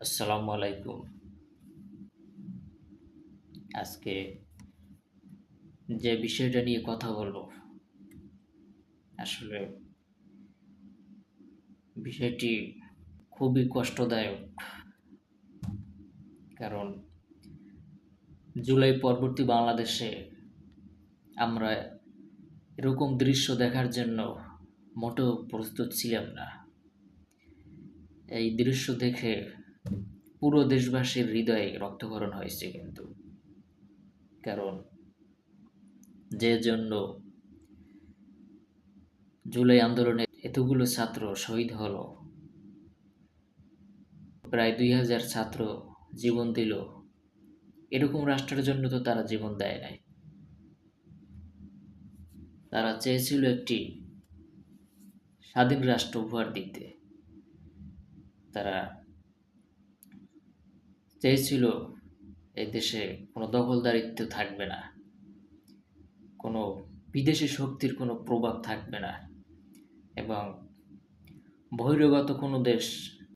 আসসালামু আলাইকুম। আজকে যে বিষয়টা নিয়ে কথা বলবো, আসলে বিষয়টি খুবই কষ্টদায়ক। কারণ জুলাই পরবর্তী বাংলাদেশে আমরা এরকম দৃশ্য দেখার জন্য মোটেও প্রস্তুত ছিলাম না। এই দৃশ্য দেখে পুরো দেশবাসীর হৃদয়ে রক্তক্ষরণ হয়েছে কিন্তু। কারণ যে জন্য জুলাই আন্দোলনে এতগুলো ছাত্র শহীদ হলো, প্রায় ২,০০০ ছাত্র জীবন দিল, এরকম রাষ্ট্রের জন্য তো তারা জীবন দেয় নাই। তারা চেয়েছিল একটি স্বাধীন রাষ্ট্র উপহার দিতে। তারা চেয়েছিল এই দেশে কোনো দখলদারিত্ব থাকবে না, কোনো বিদেশি শক্তির কোনো প্রভাব থাকবে না, এবং বহিরাগত কোনো দেশ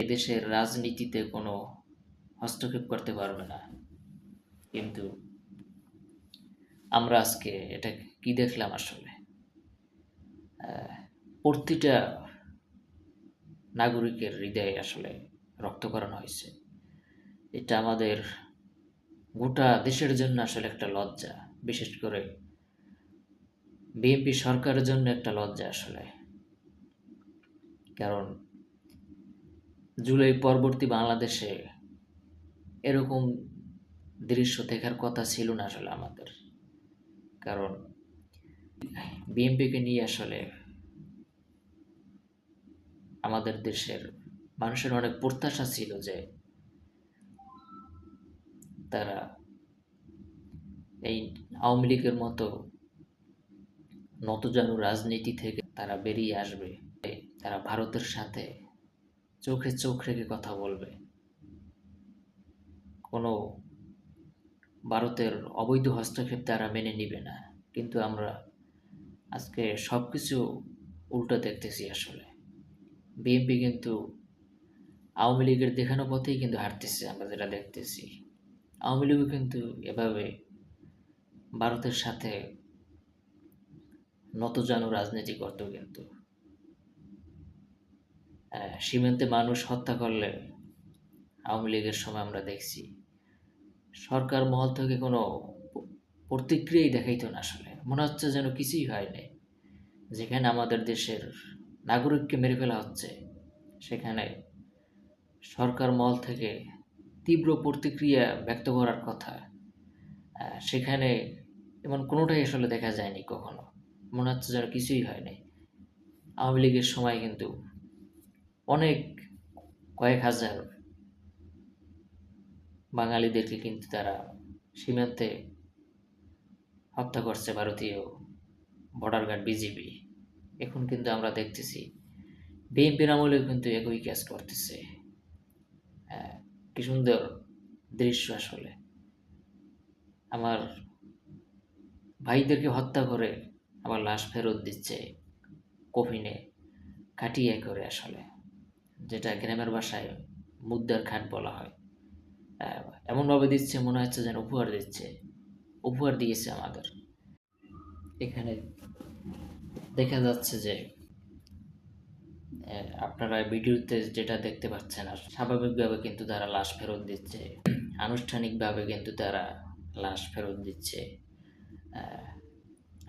এদেশের রাজনীতিতে কোনো হস্তক্ষেপ করতে পারবে না। কিন্তু আমরা আজকে এটা কি দেখলাম আসলে? প্রতিটা নাগরিকের হৃদয়ে আসলে রক্তক্ষরণ হয়েছে। এটা আমাদের গোটা দেশের জন্য আসলে একটা লজ্জা। বিশেষ করে বিএনপি সরকারের জন্য একটা লজ্জা আসলে। কারণ জুলাই পরবর্তী বাংলাদেশে এরকম দৃশ্য দেখার কথা ছিল না আসলে আমাদের। কারণ বিএনপিকে নিয়ে আসলে আমাদের দেশের মানুষের অনেক প্রত্যাশা ছিল যে তারা এই আওয়ামী লীগের মতো নতজানু রাজনীতি থেকে তারা বেরিয়ে আসবে। তারা ভারতের সাথে চোখে চোখ রেখে কথা বলবে। কোনো ভারতের অবৈধ হস্তক্ষেপ তারা মেনে নিবে না। কিন্তু আমরা আজকে সবকিছু উল্টো দেখতেছি আসলে। বিএনপি কিন্তু আওয়ামী লীগের দেখানো পথেই কিন্তু হাঁটতেছে, আমরা যেটা দেখতেছি। আওয়ামী লীগও কিন্তু এভাবে ভারতের সাথে নতজানু রাজনীতি করত কিন্তু। সীমান্তে মানুষ হত্যা করলে আওয়ামী লীগের সময় আমরা দেখছি সরকার মহল থেকে কোনো প্রতিক্রিয়াই দেখাইতো না আসলে। মনে হচ্ছে যেন কিছুই হয় নাই। যেখানে আমাদের দেশের নাগরিককে মেরে ফেলা হচ্ছে, সেখানে সরকার মহল থেকে তীব্র প্রতিক্রিয়া ব্যক্ত করার কথা, সেখানে এমন কোনোটাই আসলে দেখা যায়নি কখনো। মনে হচ্ছে যেন কিছুই হয় নাই। আওয়ামী লীগের সময় কিন্তু অনেক কয়েক হাজার বাঙালিদেরকে কিন্তু তারা সীমান্তে হত্যা করছে ভারতীয় বর্ডার গার্ড বিজিবি। এখন কিন্তু আমরা দেখতেছি বিএনপির আমলেও কিন্তু একই কাজ করতেছে। কি সুন্দর দৃশ্য আসলে। আমার ভাইদেরকে হত্যা করে আবার লাশ ফেরত দিচ্ছে কফিনে খাটিয়ে করে আসলে, যেটা গ্রামের ভাষায় মুদ্রার খাট বলা হয়। এমনভাবে দিচ্ছে মনে হচ্ছে যেন উপহার দিচ্ছে, উপহার দিয়েছে আমাদের। এখানে দেখা যাচ্ছে যে আপনারা ভিডিওতে যেটা দেখতে পাচ্ছেন, আর স্বাভাবিকভাবে কিন্তু তারা লাশ ফেরত দিচ্ছে, আনুষ্ঠানিকভাবে কিন্তু তারা লাশ ফেরত দিচ্ছে।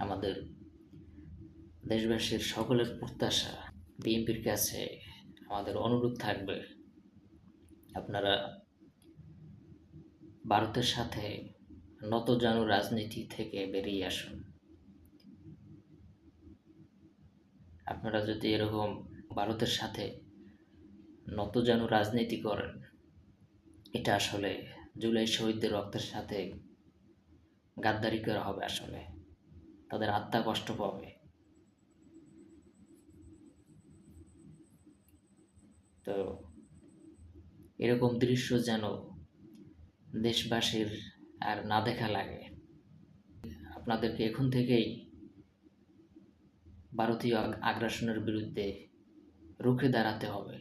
আমাদের দেশবাসীর সকলের প্রত্যাশা, বিএনপির কাছে আমাদের অনুরোধ থাকবে, আপনারা ভারতের সাথে নতজানু রাজনীতি থেকে বেরিয়ে আসুন। আপনারা যদি এরকম ভারতের সাথে নতজানু রাজনীতি করেন, এটা আসলে জুলাই শহীদদের রক্তের সাথে গাদ্দারি করা হবে আসলে। তাদের আত্মা কষ্ট পাবে। তো এরকম দৃশ্য যেন দেশবাসীর আর না দেখা লাগে। আপনাদেরকে এখন থেকেই ভারতীয় আগ্রাসনের বিরুদ্ধে রুখে দাঁড়াতে হবে।